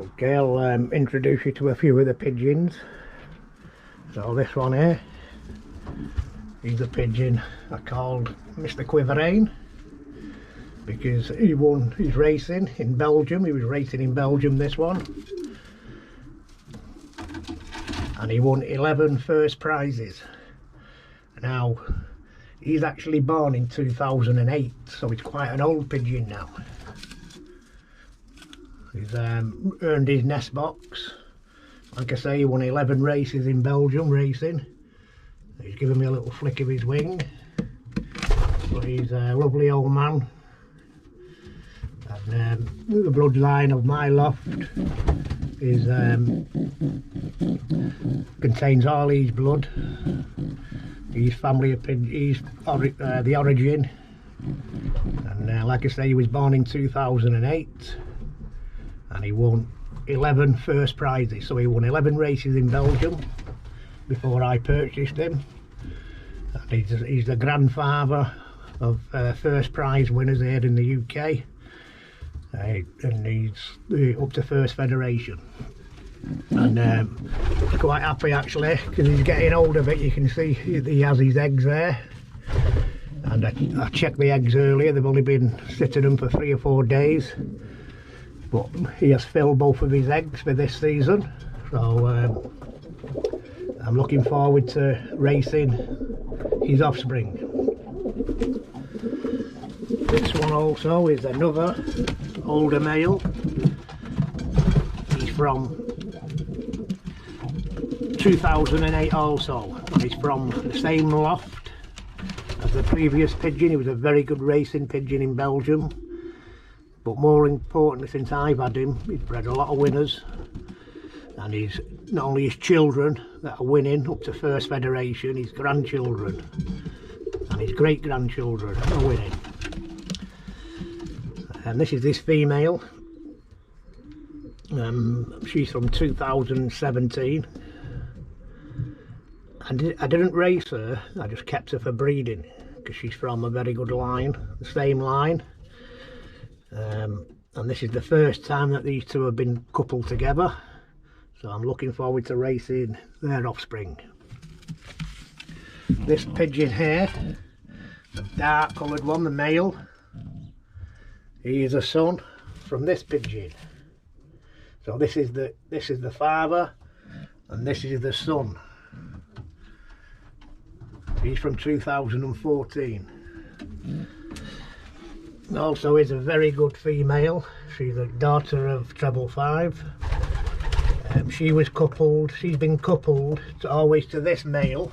Okay, I'll introduce you to a few of the pigeons. So this one here, he's a pigeon I called Mr Quiverine because he won his racing in Belgium. He was racing in Belgium, this one, and he won 11 first prizes. Now he's actually born in 2008, so he's quite an old pigeon now. He's earned his nest box. Like I say, he won 11 races in Belgium racing. He's given me a little flick of his wing. But he's a lovely old man. And the bloodline of my loft is contains all his blood. His family of pigeons, he's the origin. And like I say, he was born in 2008. And he won 11 first prizes, so he won 11 races in Belgium before I purchased him. And he's the grandfather of first prize winners here in the UK, and he's up to first federation. And quite happy actually, because he's getting old a bit. You can see he has his eggs there, and I checked the eggs earlier. They've only been sitting them for 3 or 4 days. But he has filled both of his eggs for this season, so I'm looking forward to racing his offspring. This one also is another older male. He's from 2008 also, and he's from the same loft as the previous pigeon. He was a very good racing pigeon in Belgium. But more importantly, since I've had him, he's bred a lot of winners, and he's not only his children that are winning up to first federation, his grandchildren and his great grandchildren are winning. And this is this female. She's from 2017. And I didn't race her, I just kept her for breeding because she's from a very good line, the same line. And this is the first time that these two have been coupled together, so I'm looking forward to racing their offspring. This pigeon here, the dark coloured one, the male, he is a son from this pigeon. So this is the father, and this is the son. He's from 2014. Also is a very good female. She's a daughter of treble 5. She's been coupled always to this male,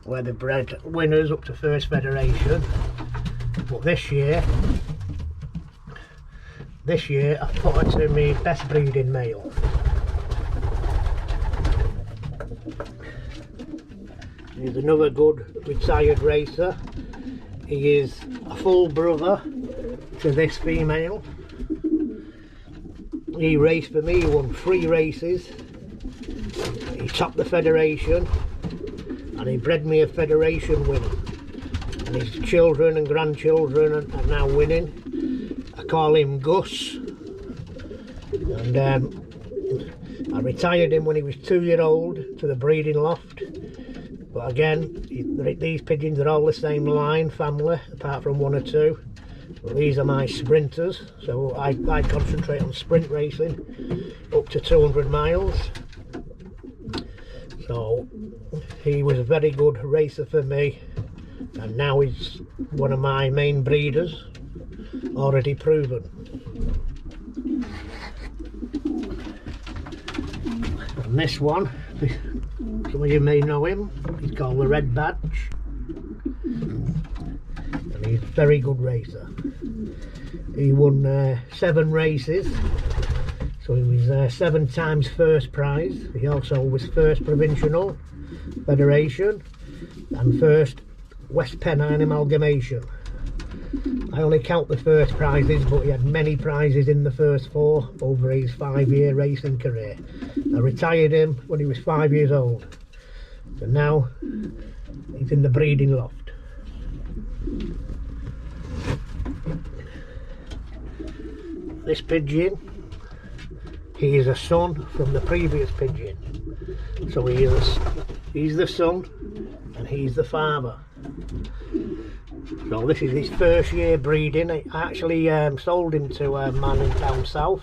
where they bred winners up to first federation. But this year I put her to my best breeding male. He's another good retired racer. He is a full brother to this female. He raced for me, he won 3 races. He topped the federation, and he bred me a federation winner. And his children and grandchildren are now winning. I call him Gus. And I retired him when he was 2-year-old to the breeding loft. But again, these pigeons are all the same line family, apart from 1 or 2. Well, these are my sprinters, so I concentrate on sprint racing up to 200 miles. So he was a very good racer for me, and now he's one of my main breeders, already proven. And this one, some of you may know him, he's called the Red Badge, and he's a very good racer. He won 7 races, so he was 7 times first prize. He also was first provincial federation and first West Pennine amalgamation. I only count the first prizes, but he had many prizes in the first 4 over his 5-year racing career. I retired him when he was 5 years old, so now he's in the breeding loft. This pigeon he is a son from the previous pigeon. So he's the son and he's the father. So this is his first year breeding. I actually sold him to a man in down south,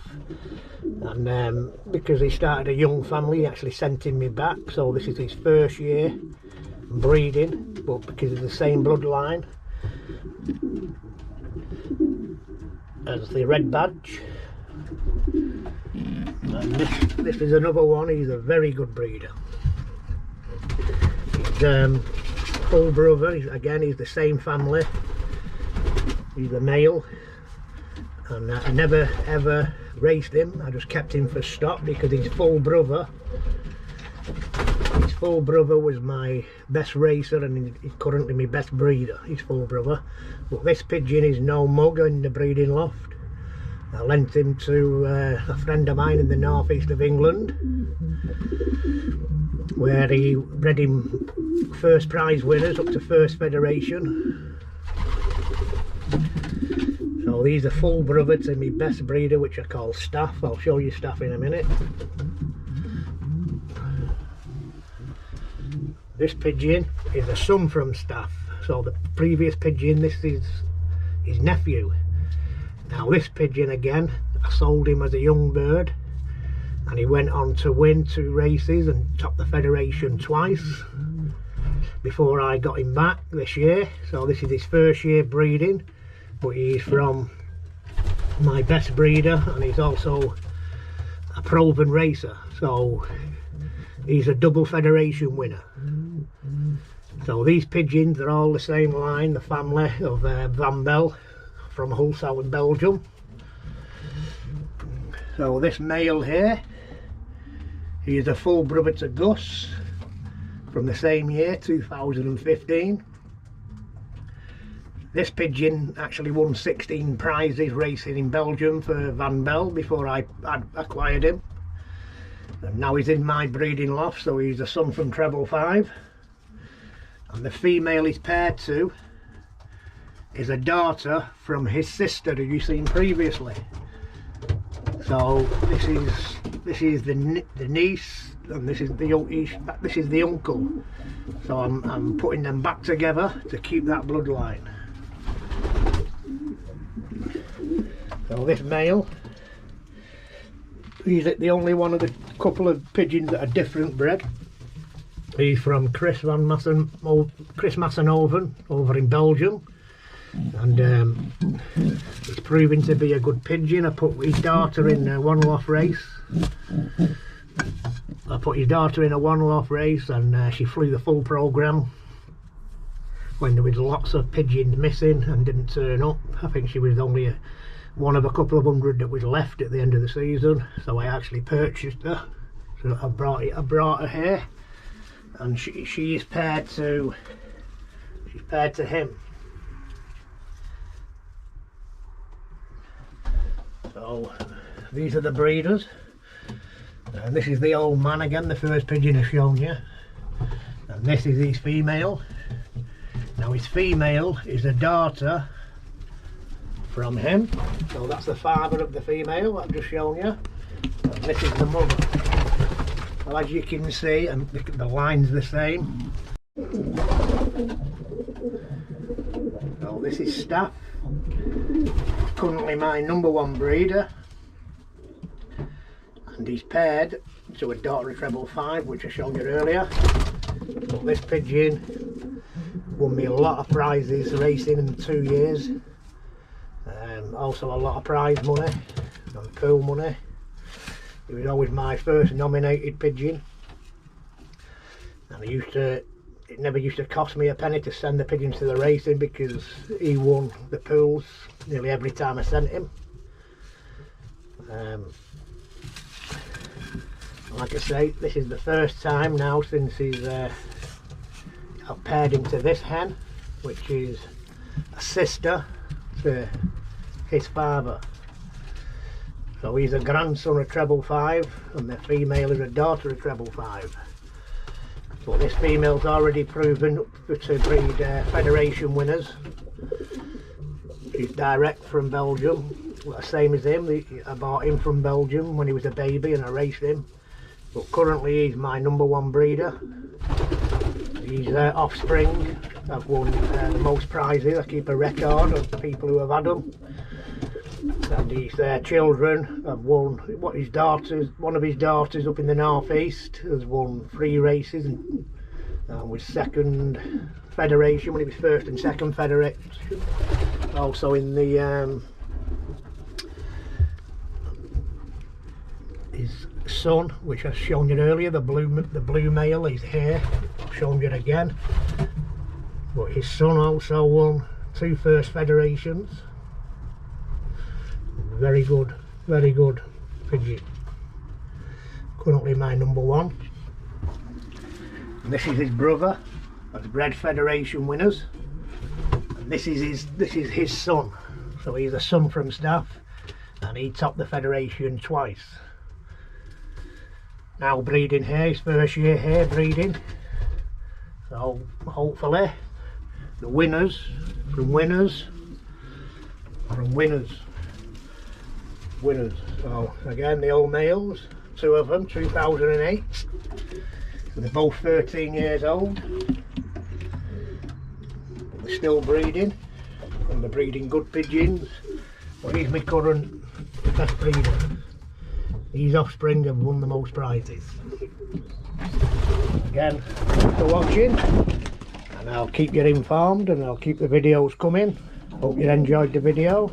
and because he started a young family, he actually sent him me back. So this is his first year breeding, but because of the same bloodline as the red badge. And this is another one. He's a very good breeder. He's full brother. He's the same family. He's a male, and I never ever raced him. I just kept him for stock because his full brother was my best racer, and he's currently my best breeder, his full brother. But this pigeon is no mug in the breeding loft. I lent him to a friend of mine in the northeast of England, where he bred him first prize winners up to first federation. So these are full brother to my best breeder, which I call Staff. I'll show you Staff in a minute. This pigeon is a son from Staff. So the previous pigeon, this is his nephew. Now this pigeon again, I sold him as a young bird, and he went on to win 2 races and top the federation twice before I got him back this year. So this is his first year breeding, but he's from my best breeder, and he's also a proven racer. So he's a double federation winner. So these pigeons are all the same line, the family of Van Bell from Hulsau in Belgium. So this male here, he is a full brother to Gus from the same year, 2015. This pigeon actually won 16 prizes racing in Belgium for Van Bell before I acquired him. And now he's in my breeding loft, so he's a son from Treble 5. And the female he's paired to is a daughter from his sister who you've seen previously. So this is the niece, and this is the uncle. So I'm putting them back together to keep that bloodline. So this male, he's the only one of the couple of pigeons that are different bred. He's from Chris Massenhoven over in Belgium, and he's proving to be a good pigeon. I put his daughter in a one loft race. And she flew the full programme when there was lots of pigeons missing and didn't turn up. I think she was only one of a couple of hundred that was left at the end of the season, so I actually purchased her. So I brought her here, and she is paired to him. So these are the breeders, and this is the old man again, the first pigeon I've shown you, and this is his female. Now his female is a daughter from him, so that's the father of the female I've just shown you, and this is the mother. Well, as you can see, and the line's the same. So this is Staff, currently my #1 breeder, and he's paired to a daughter of Treble 5, which I showed you earlier. But this pigeon won me a lot of prizes racing in 2 years, also a lot of prize money and pool money. He was always my first nominated pigeon, and it never used to cost me a penny to send the pigeons to the racing, because he won the pools nearly every time I sent him. Like I say, this is the first time now since I've paired him to this hen, which is a sister to his father. So he's a grandson of Treble 5, and the female is a daughter of Treble 5. But this female's already proven to breed federation winners. She's direct from Belgium, the same as him. I bought him from Belgium when he was a baby and I raced him. But currently he's my #1 breeder. He's offspring. I've won the most prizes. I keep a record of people who have had them. And his children have won. One of his daughters up in the northeast has won 3 races and was second federation when he was first and second federation. Also in the his son, which I've shown you earlier, the blue male, is here. I've shown you it again. But his son also won 2 first federations. Very good pigeon. Currently my #1. And this is his brother. That's bred federation winners. And this is his son. So he's a son from staff, and he topped the federation twice. Now breeding here, his first year here breeding. So hopefully the winners from winners. So again, the old males, 2 of them, 2008. So they're both 13 years old. But they're still breeding, and they're breeding good pigeons. But he's my current best breeder. These offspring have won the most prizes. Again, thanks for watching, and I'll keep you informed and I'll keep the videos coming. Hope you enjoyed the video.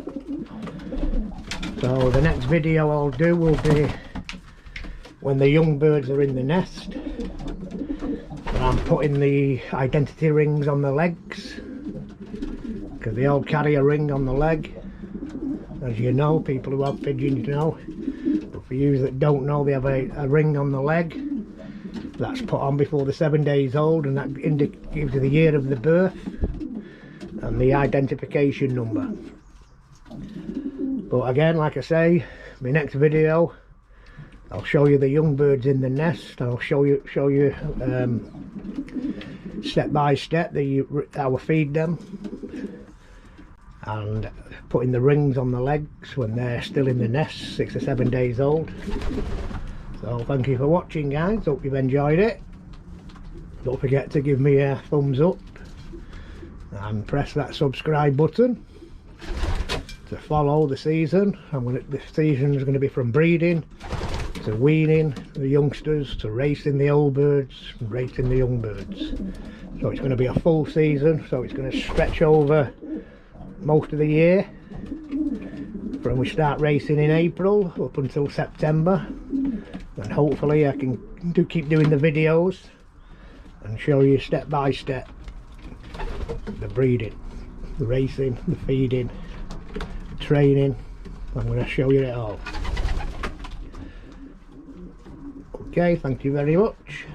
So the next video I'll do will be when the young birds are in the nest. And I'm putting the identity rings on the legs, because they all carry a ring on the leg. As you know, people who have pigeons know. But for you that don't know, they have a ring on the leg that's put on before they're 7 days old, and that gives you the year of the birth and the identification number. But again, like I say, my next video I'll show you the young birds in the nest. I'll show you step by step how I feed them, and putting the rings on the legs when they're still in the nest, 6 or 7 days old. So thank you for watching, guys. Hope you've enjoyed it. Don't forget to give me a thumbs up and press that subscribe button to follow the season. The season is going to be from breeding to weaning the youngsters to racing the old birds and racing the young birds. So it's going to be a full season, so it's going to stretch over most of the year from we start racing in April up until September, and hopefully I can keep doing the videos and show you step by step the breeding, the racing, the feeding, the training. I'm going to show you it all. Okay, thank you very much.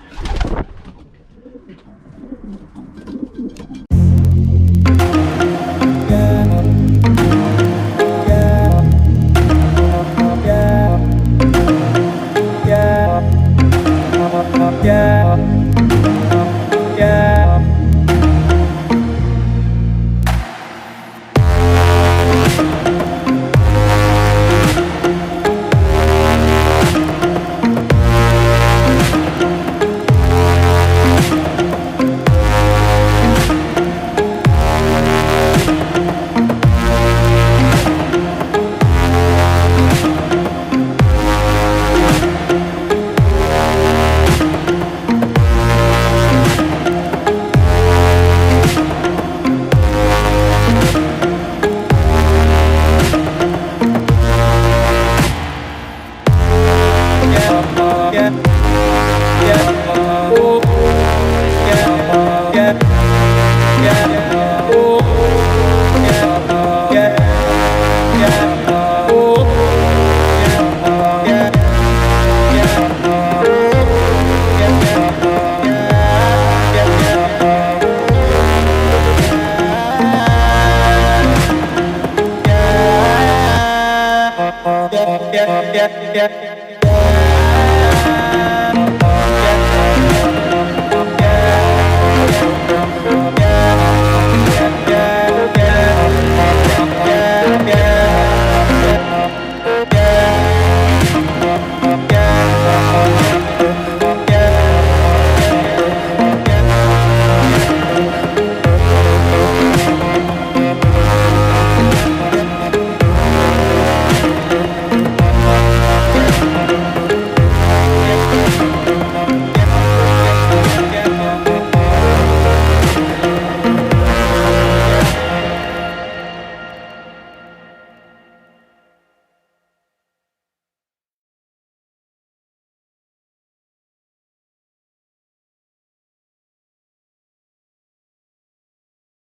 yeah.